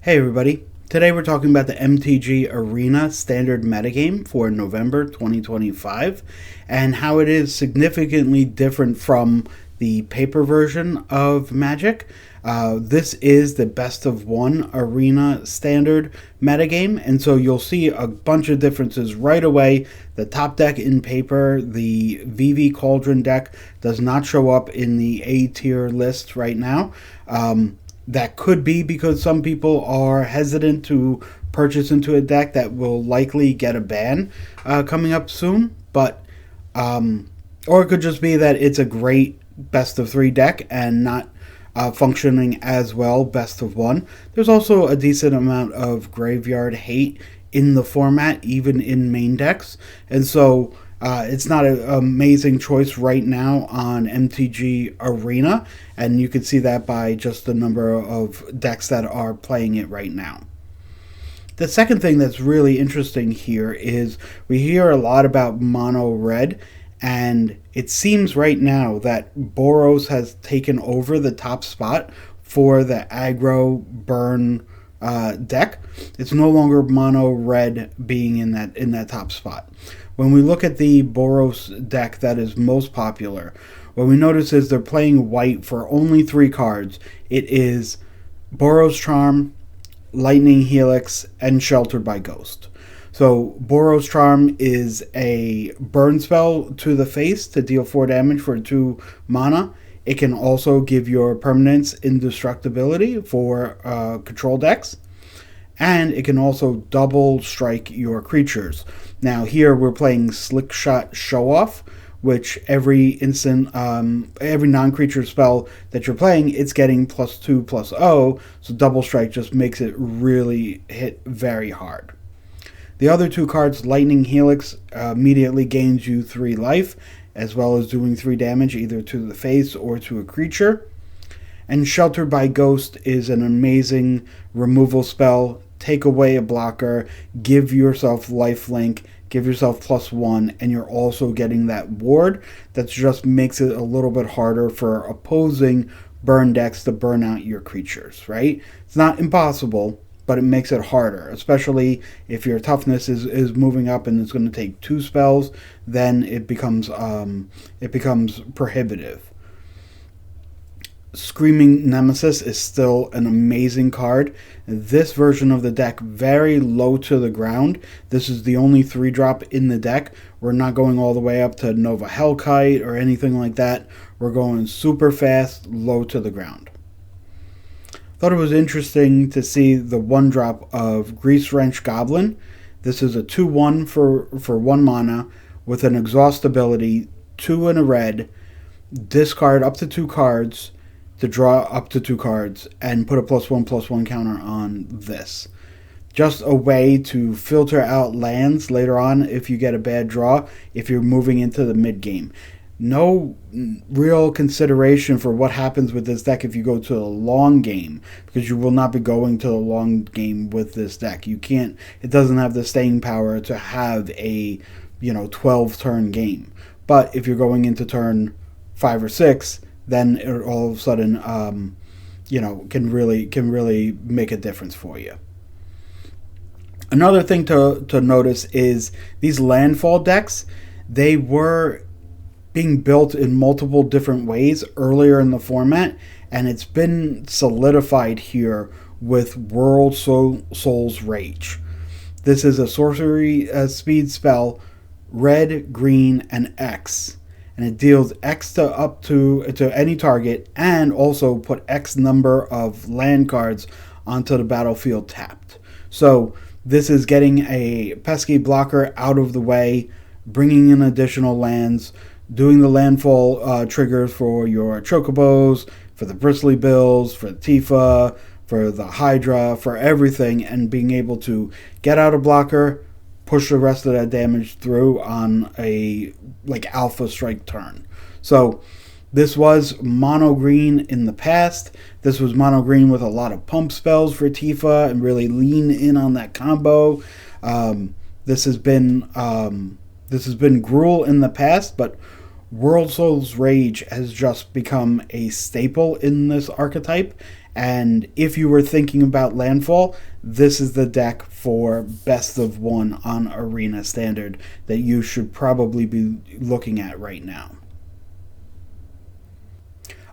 Hey everybody, today we're talking about the MTG Arena Standard metagame for November 2025 and how it is significantly different from the paper version of Magic. This is the best of one Arena Standard metagame, and so you'll see a bunch of differences right away. The top deck in paper, the VV Cauldron deck, does not show up in the A tier list right now. That could be because some people are hesitant to purchase into a deck that will likely get a ban coming up soon. But or it could just be that it's a great best of three deck and not functioning as well best of one. There's also a decent amount of graveyard hate in the format, even in main decks, and so it's not an amazing choice right now on MTG Arena, and you can see that by just the number of decks that are playing it right now. The second thing that's really interesting here is we hear a lot about mono red, and it seems right now that Boros has taken over the top spot for the aggro burn deck. It's no longer mono red being in that top spot. When we look at the Boros deck that is most popular, what we notice is they're playing white for only 3 cards. It is Boros Charm, Lightning Helix, and Sheltered by Ghost. So Boros Charm is a burn spell to the face to deal 4 damage for 2 mana. It can also give your permanents indestructibility for control decks. And it can also double strike your creatures. Now here we're playing Slick Shot Show Off, which every instant, every non-creature spell that you're playing, it's getting +2/+0. So double strike just makes it really hit very hard. The other 2 cards, Lightning Helix, immediately gains you 3 life, as well as doing 3 damage either to the face or to a creature. And Sheltered by Ghost is an amazing removal spell. Take away a blocker, give yourself lifelink, give yourself +1, and you're also getting that ward that just makes it a little bit harder for opposing burn decks to burn out your creatures, right? It's not impossible, but it makes it harder, especially if your toughness is moving up and it's going to take 2 spells, then it becomes prohibitive. Screaming Nemesis is still an amazing card. This version of the deck, very low to the ground. This is the only 3-drop in the deck. We're not going all the way up to Nova Hellkite or anything like that. We're going super fast, low to the ground. Thought it was interesting to see the 1-drop of Grease Wrench Goblin. This is a 2/1 for 1 mana with an exhaust ability, 2 and a red. Discard up to 2 cards to draw up to 2 cards and put a +1/+1 counter on this. Just a way to filter out lands later on if you get a bad draw, if you're moving into the mid game. No real consideration for what happens with this deck if you go to the long game, because you will not be going to the long game with this deck. You can't, it doesn't have the staying power to have a 12 turn game. But if you're going into turn 5 or 6, then it all of a sudden, can really make a difference for you. Another thing to notice is these landfall decks. They were being built in multiple different ways earlier in the format, and it's been solidified here with World Soul's Rage. This is a sorcery speed spell, red, green, and X. And it deals X to any target, and also put X number of land cards onto the battlefield tapped. So this is getting a pesky blocker out of the way, bringing in additional lands, doing the landfall triggers for your Chocobos, for the Bristly Bills, for the Tifa, for the Hydra, for everything, and being able to get out a blocker, push the rest of that damage through on a alpha strike turn. So this was mono green in the past. This was mono green with a lot of pump spells for Tifa and really lean in on that combo. This has been Gruul in the past, but World Soul's Rage has just become a staple in this archetype, And if you were thinking about landfall, this is the deck for best of one on Arena Standard that you should probably be looking at right now.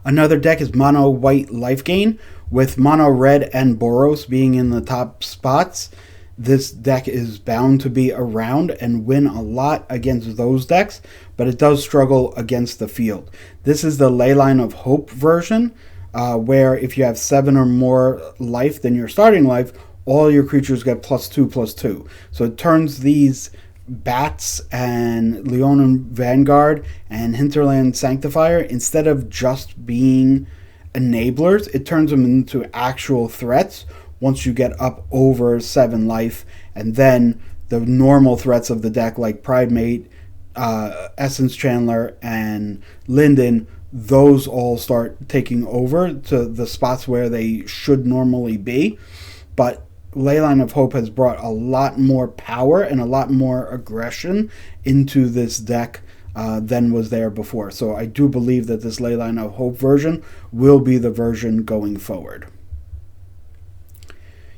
Another deck is Mono White Life Gain, with Mono Red and Boros being in the top spots. This deck is bound to be around and win a lot against those decks, but it does struggle against the field. This is the Leyline of Hope version, where if you have 7 or more life than your starting life, all your creatures get +2/+2. So it turns these Bats and Leonin Vanguard and Hinterland Sanctifier, instead of just being enablers, it turns them into actual threats once you get up over 7 life. And then the normal threats of the deck, like Pridemate, Essence Chandler, and Linden, those all start taking over to the spots where they should normally be. But Leyline of Hope has brought a lot more power and a lot more aggression into this deck than was there before. So I do believe that this Leyline of Hope version will be the version going forward.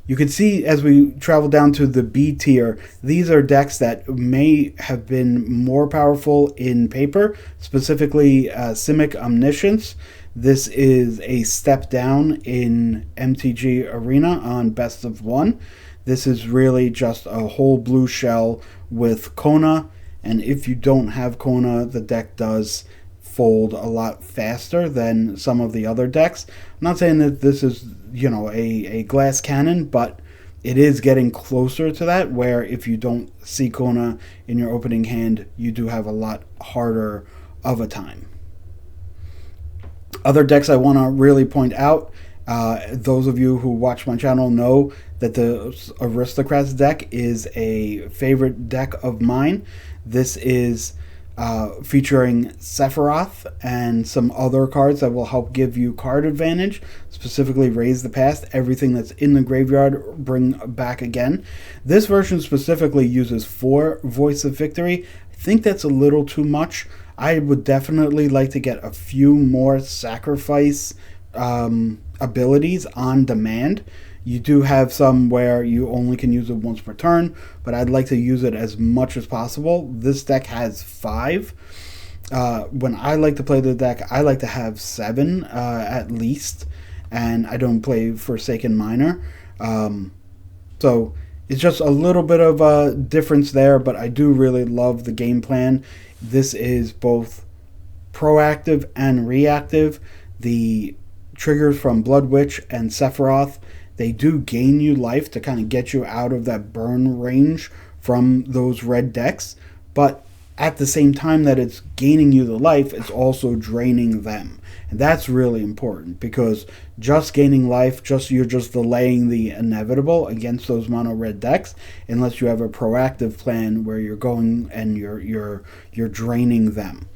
You can see as we travel down to the B tier, these are decks that may have been more powerful in paper, specifically Simic Omniscience. This is a step down in MTG Arena on best of one. This is really just a whole blue shell with Kona, and if you don't have Kona, the deck does fold a lot faster than some of the other decks. I'm not saying that this is, a glass cannon, but it is getting closer to that, where if you don't see Kona in your opening hand, you do have a lot harder of a time. Other decks I want to really point out, those of you who watch my channel know that the Aristocrats deck is a favorite deck of mine. This is featuring Sephiroth and some other cards that will help give you card advantage, specifically Raise the Past, everything that's in the graveyard, bring back again. This version specifically uses 4 Voice of Victory. I think that's a little too much. I would definitely like to get a few more sacrifice abilities on demand. You do have some where you only can use it once per turn, but I'd like to use it as much as possible. This deck has 5. When I like to play the deck, I like to have 7 at least, and I don't play Forsaken Miner. So it's just a little bit of a difference there, but I do really love the game plan. This is both proactive and reactive. The triggers from Blood Witch and Sephiroth, they do gain you life to kind of get you out of that burn range from those red decks, but at the same time that it's gaining you the life, it's also draining them. And that's really important, because just gaining life, you're just delaying the inevitable against those mono red decks, unless you have a proactive plan where you're going and you're draining them.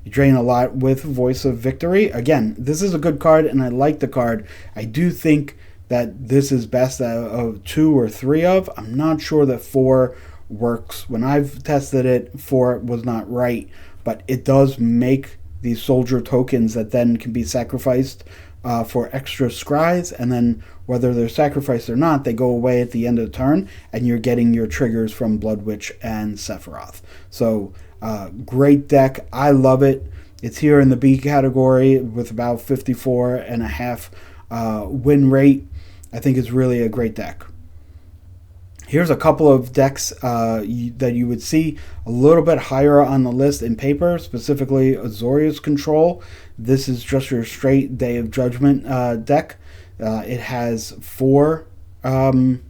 You drain a lot with Voice of Victory. Again, this is a good card, and I like the card. I do think that this is best out of 2 or 3 of. I'm not sure that 4 works. When I've tested it, 4 was not right, but it does make these soldier tokens that then can be sacrificed for extra scries, and then whether they're sacrificed or not, they go away at the end of the turn, and you're getting your triggers from Blood Witch and Sephiroth. So great deck. I love it. It's here in the B category with about 54.5 win rate. I think it's really a great deck. Here's a couple of decks that you would see a little bit higher on the list in paper, specifically Azorius Control. This is just your straight Day of Judgment deck. It has 4 board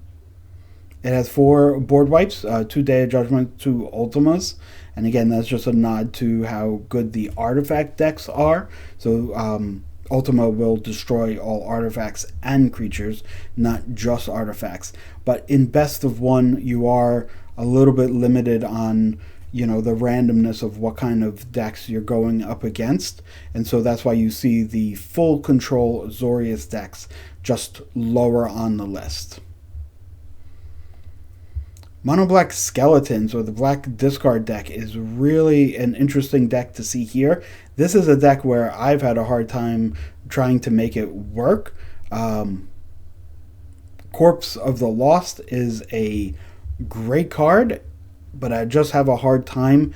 wipes, 2 Day of Judgment, 2 Ultimas. And again, that's just a nod to how good the artifact decks are. So Ultima will destroy all artifacts and creatures, not just artifacts. But in best of one, you are a little bit limited on, the randomness of what kind of decks you're going up against. And so that's why you see the full control Azorius decks just lower on the list. Mono Black Skeletons, or the Black Discard deck, is really an interesting deck to see here. This is a deck where I've had a hard time trying to make it work. Corpse of the Lost is a great card, but I just have a hard time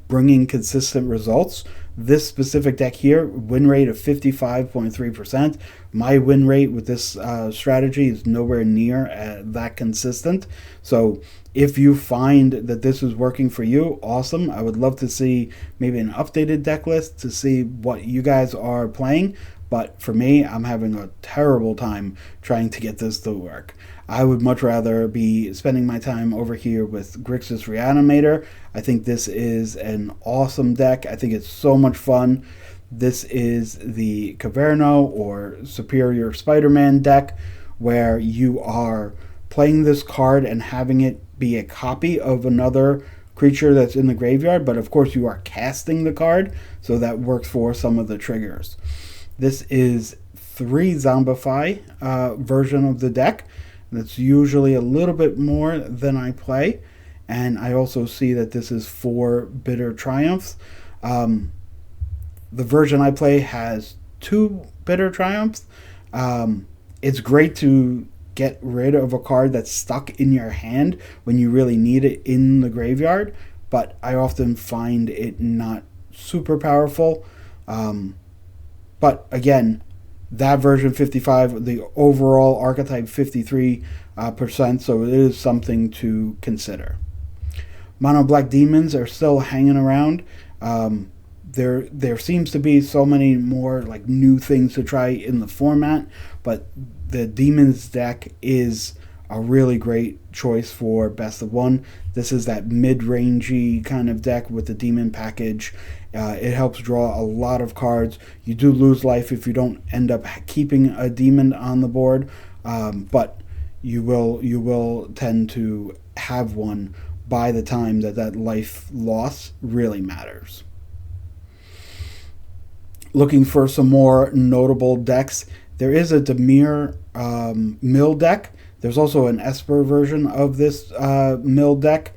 bringing consistent results. This specific deck here, win rate of 55.3%. My win rate with this strategy is nowhere near that consistent. So if you find that this is working for you, awesome. I would love to see maybe an updated deck list to see what you guys are playing. But for me, I'm having a terrible time trying to get this to work. I would much rather be spending my time over here with Grixis Reanimator. I think this is an awesome deck. I think it's so much fun. This is the Caverno or Superior Spider-Man deck, where you are playing this card and having it be a copy of another creature that's in the graveyard, but of course you are casting the card, so that works for some of the triggers. This is 3 Zombify version of the deck. That's usually a little bit more than I play. And I also see that this is 4 Bitter Triumphs. The version I play has 2 Bitter Triumphs. It's great to get rid of a card that's stuck in your hand when you really need it in the graveyard, but I often find it not super powerful. But again, that version 55, the overall archetype 53%, so it is something to consider. Mono Black Demons are still hanging around. There seems to be so many more like new things to try in the format, but the Demons deck is a really great choice for best of one. This is that mid-rangey kind of deck with the demon package. It helps draw a lot of cards. You do lose life if you don't end up keeping a demon on the board, but you will tend to have one by the time that life loss really matters. Looking for some more notable decks, there is a Dimir Mill deck. There's also an Esper version of this Mill deck.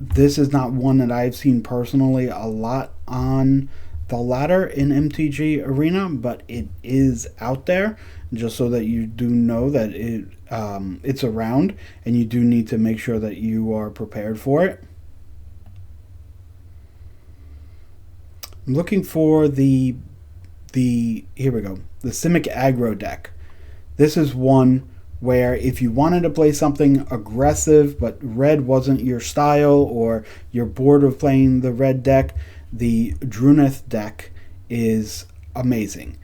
This is not one that I've seen personally a lot on the ladder in MTG Arena, but it is out there, just so that you do know that it's around, and you do need to make sure that you are prepared for it. I'm looking for the here we go, the Simic Aggro deck. This is one where if you wanted to play something aggressive but red wasn't your style, or you're bored of playing the red deck, the Druneth deck is amazing.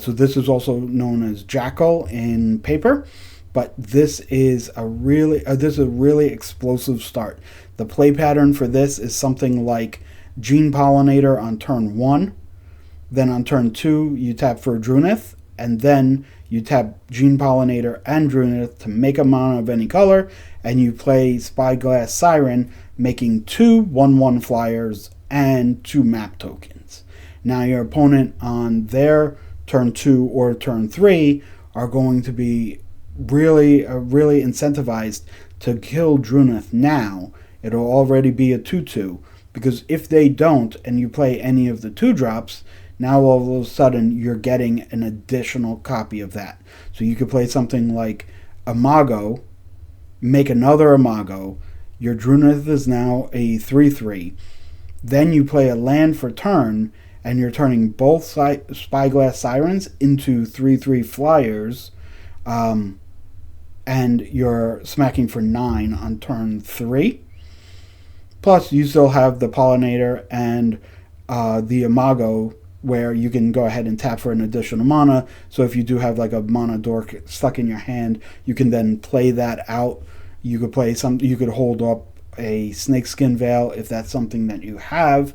So this is also known as Jackal in paper, but this is a really explosive start. The play pattern for this is something like Gene Pollinator on turn 1, then on turn 2 you tap for Druneth, and then you tap Gene Pollinator and Druneth to make a mana of any color, and you play Spyglass Siren, making 2 1/1 flyers and 2 map tokens. Now your opponent on their turn 2 or turn 3 are going to be really incentivized to kill Druneth now. It'll already be a 2/2, because if they don't and you play any of the 2-drops, now all of a sudden you're getting an additional copy of that. So you could play something like Imago, make another Imago, your Druneth is now a 3/3, then you play a land for turn, and you're turning both Spyglass Sirens into 3/3 flyers, and you're smacking for 9 on turn 3. Plus you still have the Pollinator and the Imago, where you can go ahead and tap for an additional mana. So if you do have like a mana dork stuck in your hand, you can then play that out. You could hold up a Snakeskin Veil if that's something that you have.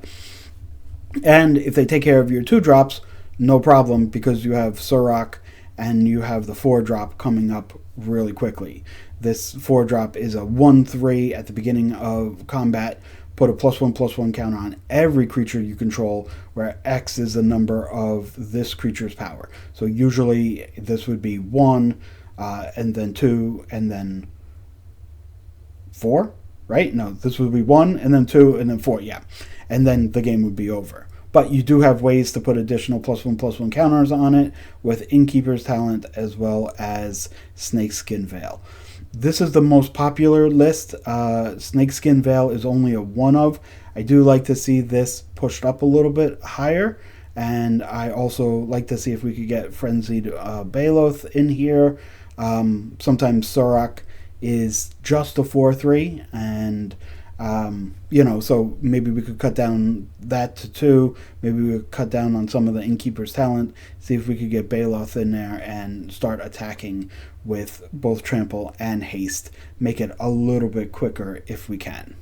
And if they take care of your 2-drops, no problem, because you have Surrak and you have the 4-drop coming up really quickly. This 4-drop is a 1/3 at the beginning of combat. Put a +1/+1 counter on every creature you control, where X is the number of this creature's power. So usually this would be 1, and then 2, and then 4, right? No, this would be 1, and then 2, and then 4, yeah. And then the game would be over. But you do have ways to put additional +1/+1 counters on it with Innkeeper's Talent as well as Snakeskin Veil. This is the most popular list. Snakeskin Veil is only a one of. I do like to see this pushed up a little bit higher. And I also like to see if we could get Frenzied Baloth in here. Sometimes Surak is just a 4/3, and so maybe we could cut down that to 2. Maybe we could cut down on some of the Innkeeper's Talent, see if we could get Baloth in there and start attacking with both Trample and Haste. Make it a little bit quicker if we can.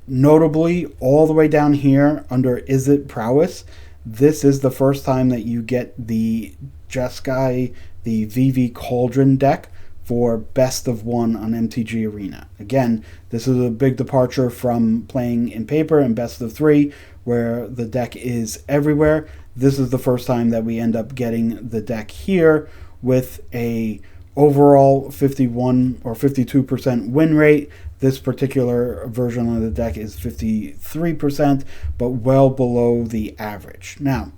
Notably, all the way down here under Is It Prowess, this is the first time that you get the Jeskai, the VV Cauldron deck for best of 1 on MTG Arena. Again, this is a big departure from playing in paper and best of 3, where the deck is everywhere. This is the first time that we end up getting the deck here with a overall 51 or 52% win rate. This particular version of the deck is 53%, but well below the average. Now,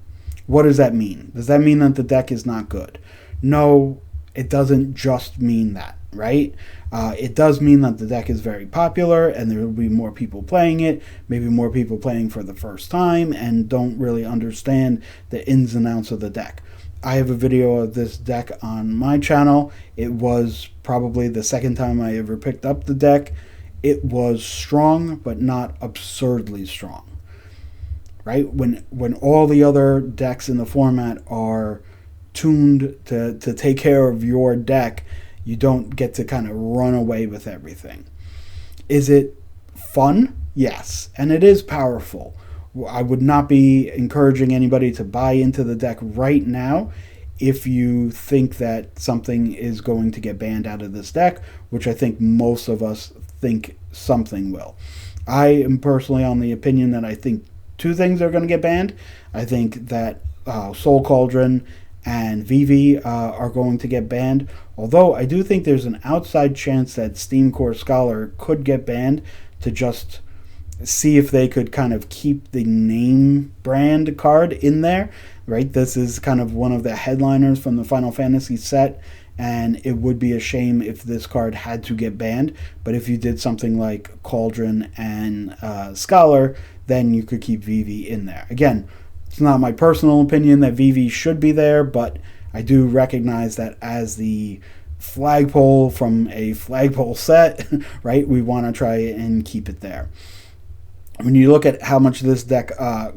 what does that mean? Does that mean that the deck is not good? No, it doesn't just mean that, right? It does mean that the deck is very popular and there will be more people playing it, maybe more people playing for the first time and don't really understand the ins and outs of the deck. I have a video of this deck on my channel. It was probably the second time I ever picked up the deck. It was strong, but not absurdly strong, right? When all the other decks in the format are tuned to take care of your deck, you don't get to kind of run away with everything. Is it fun? Yes, and it is powerful. I would not be encouraging anybody to buy into the deck right now if you think that something is going to get banned out of this deck, which I think most of us think something will. I am personally on the opinion that I think 2 things are going to get banned. I think that Soul Cauldron and VV are going to get banned, although I do think there's an outside chance that Steam Core Scholar could get banned to just see if they could kind of keep the name brand card in there, right? This is kind of one of the headliners from the Final Fantasy set, and it would be a shame if this card had to get banned. But if you did something like Cauldron and Scholar, then you could keep VV in there. Again, it's not my personal opinion that VV should be there, but I do recognize that as the flagpole from a flagpole set, right, we want to try and keep it there. When you look at how much this deck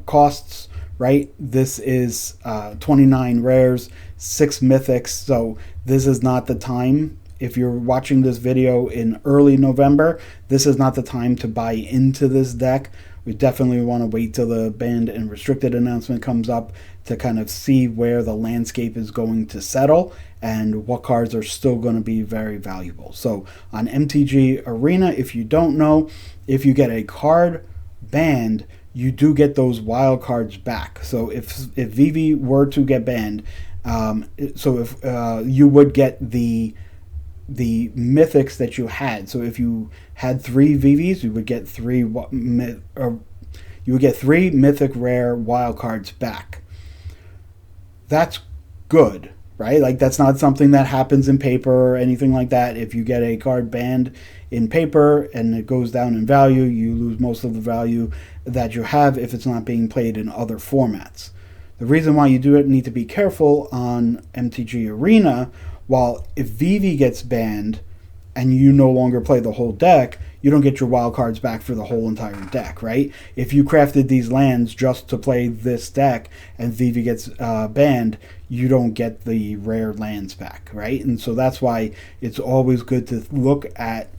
costs, right, this is 29 rares, 6 mythics, so this is not the time. If you're watching this video in early November, this is not the time to buy into this deck. We definitely want to wait till the banned and restricted announcement comes up to kind of see where the landscape is going to settle and what cards are still going to be very valuable. So on MTG Arena, if you don't know, if you get a card banned, you do get those wild cards back. So if VV were to get banned, you would get the mythics that you had. So if you had 3 VVs, you would get 3 mythic rare wild cards back. That's good, right? Like, that's not something that happens in paper or anything like that. If you get a card banned in paper and it goes down in value, you lose most of the value that you have if it's not being played in other formats. The reason why you do need to be careful on MTG Arena, while if VV gets banned and you no longer play the whole deck, you don't get your wild cards back for the whole entire deck, right? If you crafted these lands just to play this deck and VV gets banned, you don't get the rare lands back, right? And so that's why it's always good to look at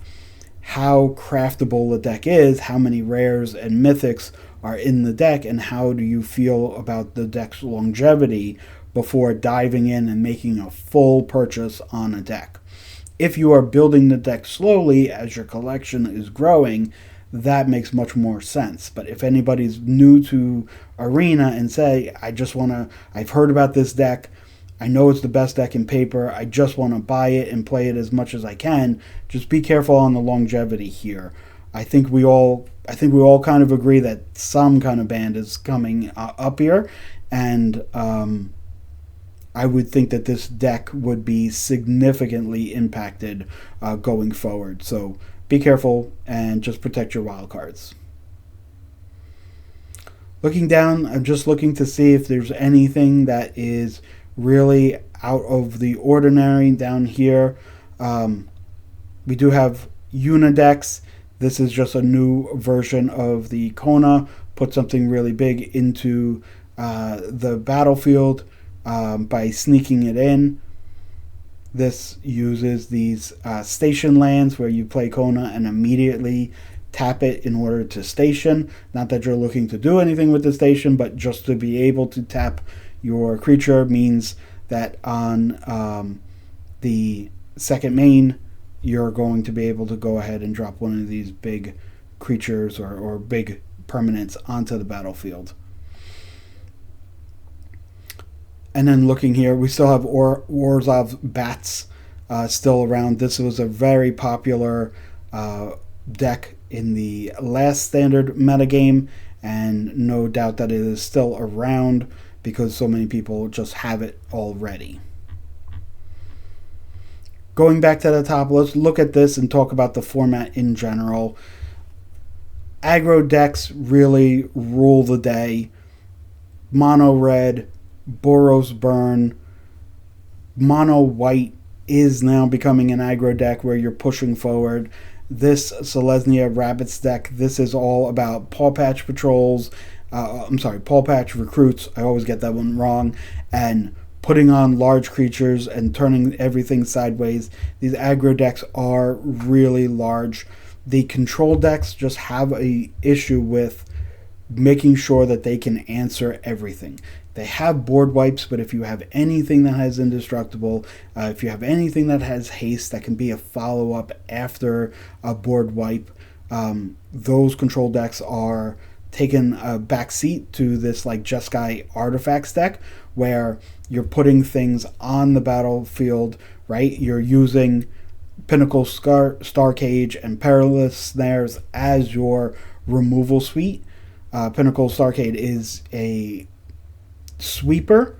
how craftable the deck is, how many rares and mythics are in the deck, and how do you feel about the deck's longevity before diving in and making a full purchase on a deck. If you are building the deck slowly as your collection is growing, that makes much more sense. But if anybody's new to Arena and say, I've heard about this deck, I know it's the best deck in paper, I just want to buy it and play it as much as I can, just be careful on the longevity here. I think we all kind of agree that some kind of ban is coming up here, and I would think that this deck would be significantly impacted going forward. So be careful and just protect your wild cards. Looking down, I'm just looking to see if there's anything that is really out of the ordinary down here. We do have Unidex. This is just a new version of the Kona. Put something really big into the battlefield by sneaking it in. This uses these station lands where you play Kona and immediately tap it in order to station. Not that you're looking to do anything with the station, but just to be able to tap your creature means that on the second main, you're going to be able to go ahead and drop one of these big creatures or big permanents onto the battlefield. And then looking here, we still have Orzhov's Bats still around. This was a very popular deck in the last standard metagame, and no doubt that it is still around because so many people just have it already. Going back to the top, let's look at this and talk about the format in general. Aggro decks really rule the day. Mono red, Boros Burn, mono white is now becoming an aggro deck where you're pushing forward. This Selesnya Rabbits deck, this is all about Paw Patch Patrols, Paw Patch Recruits, I always get that one wrong, and putting on large creatures and turning everything sideways. These aggro decks are really large. The control decks just have a issue with making sure that they can answer everything. They have board wipes, but if you have anything that has indestructible, if you have anything that has haste that can be a follow-up after a board wipe, those control decks are taking a backseat to this like Jeskai Artifacts deck, where you're putting things on the battlefield, right? You're using Pinnacle Star Cage and Perilous Snares as your removal suite. Pinnacle Starcade is a sweeper.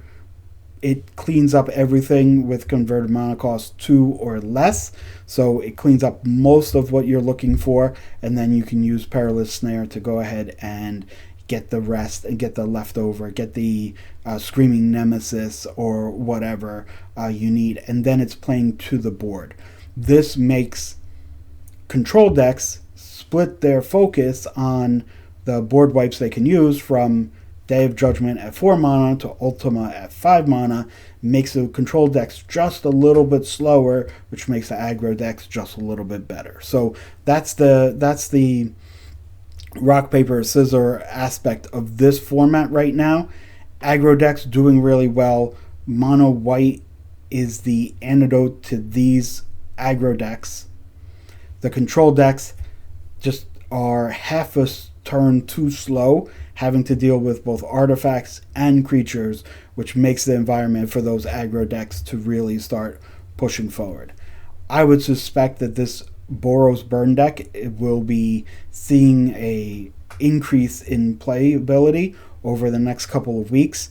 It cleans up everything with converted mana cost 2 or less, so it cleans up most of what you're looking for, and then you can use Perilous Snare to go ahead and get the rest and get the leftover, get the Screaming Nemesis or whatever you need, and then it's playing to the board. This makes control decks split their focus on the board wipes they can use from Day of Judgment at 4 mana to Ultima at 5 mana, makes the control decks just a little bit slower, which makes the aggro decks just a little bit better. So that's the rock, paper, scissors aspect of this format right now. Aggro decks doing really well. Mono white is the antidote to these aggro decks. The control decks just are half a turn too slow, having to deal with both artifacts and creatures, which makes the environment for those aggro decks to really start pushing forward. I would suspect that this Boros Burn deck will be seeing a increase in playability over the next couple of weeks.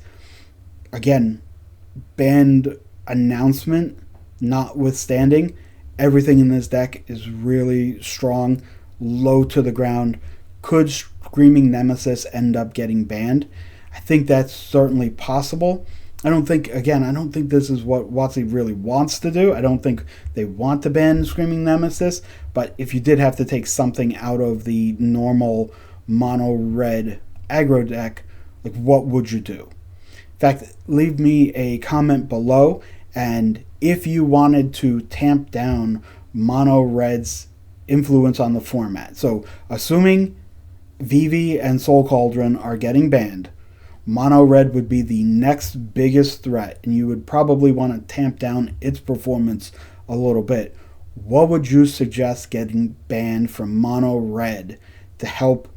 Again, banned announcement notwithstanding, everything in this deck is really strong, low to the ground. Could Screaming Nemesis end up getting banned? I think that's certainly possible. I don't think this is what WotC really wants to do. I don't think they want to ban Screaming Nemesis, but if you did have to take something out of the normal mono red aggro deck, like what would you do? In fact, leave me a comment below, and if you wanted to tamp down mono red's influence on the format. So assuming Vivi and Soul Cauldron are getting banned, mono red would be the next biggest threat, and you would probably want to tamp down its performance a little bit. What would you suggest getting banned from mono red to help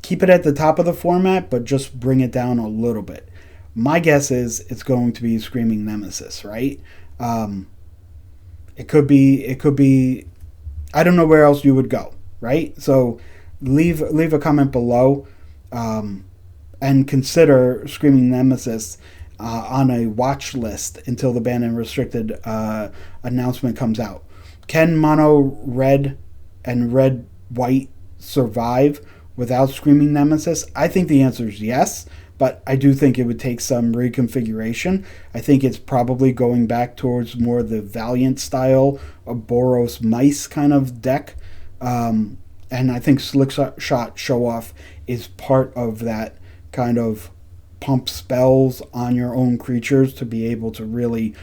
keep it at the top of the format, but just bring it down a little bit? My guess is it's going to be Screaming Nemesis, right? It could be. I don't know where else you would go. right? So leave a comment below, and consider Screaming Nemesis on a watch list until the banned and restricted announcement comes out. Can mono red and red white survive without Screaming Nemesis? I think the answer is yes, but I do think it would take some reconfiguration. I think it's probably going back towards more the Valiant style of Boros Mice kind of deck. And I think Slick Shot Show Off is part of that kind of pump spells on your own creatures to be able to really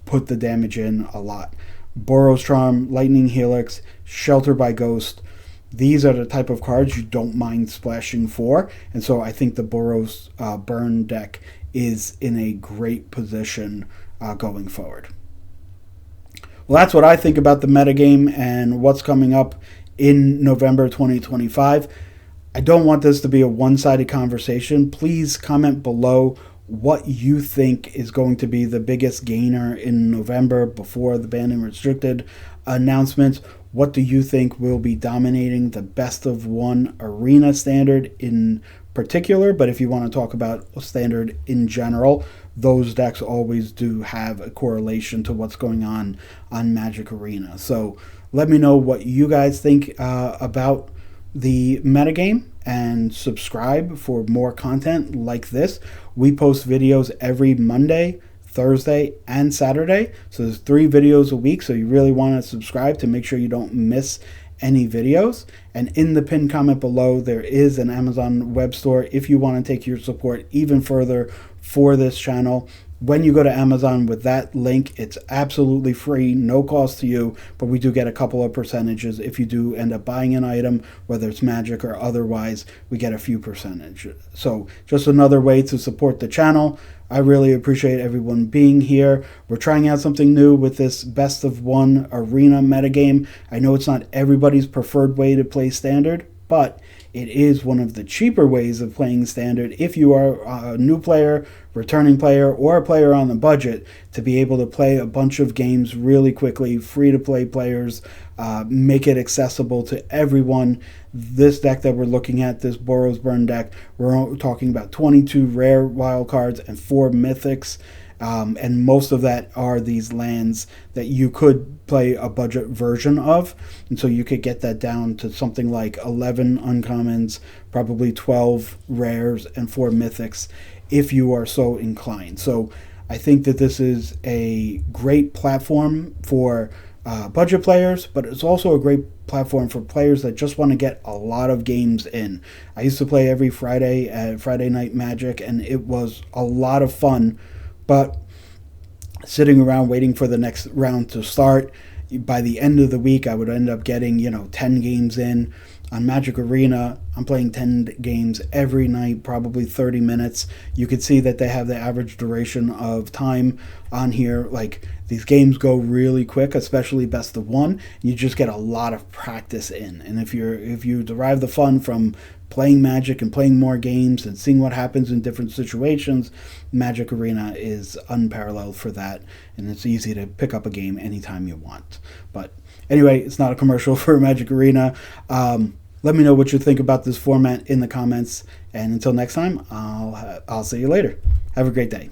put the damage in a lot. Boros Charm, Lightning Helix, Shelter by Ghost, these are the type of cards you don't mind splashing for, and so I think the Boros Burn deck is in a great position going forward. Well, that's what I think about the metagame and what's coming up in November 2025. I don't want this to be a one-sided conversation. Please comment below what you think is going to be the biggest gainer in November before the banned and restricted announcements. What do you think will be dominating the best of one arena standard in particular? But if you want to talk about standard in general, those decks always do have a correlation to what's going on Magic Arena. So let me know what you guys think about the metagame, and subscribe for more content like this. We post videos every Monday, Thursday, and Saturday. So there's 3 videos a week, so you really want to subscribe to make sure you don't miss any videos. And in the pinned comment below, there is an Amazon web store if you want to take your support even further for this channel. When you go to Amazon with that link, it's absolutely free, no cost to you, but we do get a couple of percentages if you do end up buying an item, whether it's Magic or otherwise, we get a few percentages. So just another way to support the channel. I really appreciate everyone being here. We're trying out something new with this best of one arena metagame. I know it's not everybody's preferred way to play standard, but it is one of the cheaper ways of playing standard if you are a new player, returning player, or a player on the budget, to be able to play a bunch of games really quickly, free-to-play players, make it accessible to everyone. This deck that we're looking at, this Boros Burn deck, we're talking about 22 rare wildcards and 4 mythics. And most of that are these lands that you could play a budget version of. And so you could get that down to something like 11 uncommons, probably 12 rares, and 4 mythics if you are so inclined. So I think that this is a great platform for budget players, but it's also a great platform for players that just want to get a lot of games in. I used to play every Friday at Friday Night Magic, and it was a lot of fun. But sitting around waiting for the next round to start, by the end of the week, I would end up getting, 10 games in. On Magic Arena, I'm playing 10 games every night, probably 30 minutes. You can see that they have the average duration of time on here. Like, these games go really quick, especially best of one. You just get a lot of practice in. And if you derive the fun from playing Magic and playing more games and seeing what happens in different situations, Magic Arena is unparalleled for that, and it's easy to pick up a game anytime you want. But anyway, it's not a commercial for Magic Arena. Let me know what you think about this format in the comments, and until next time, I'll see you later. Have a great day.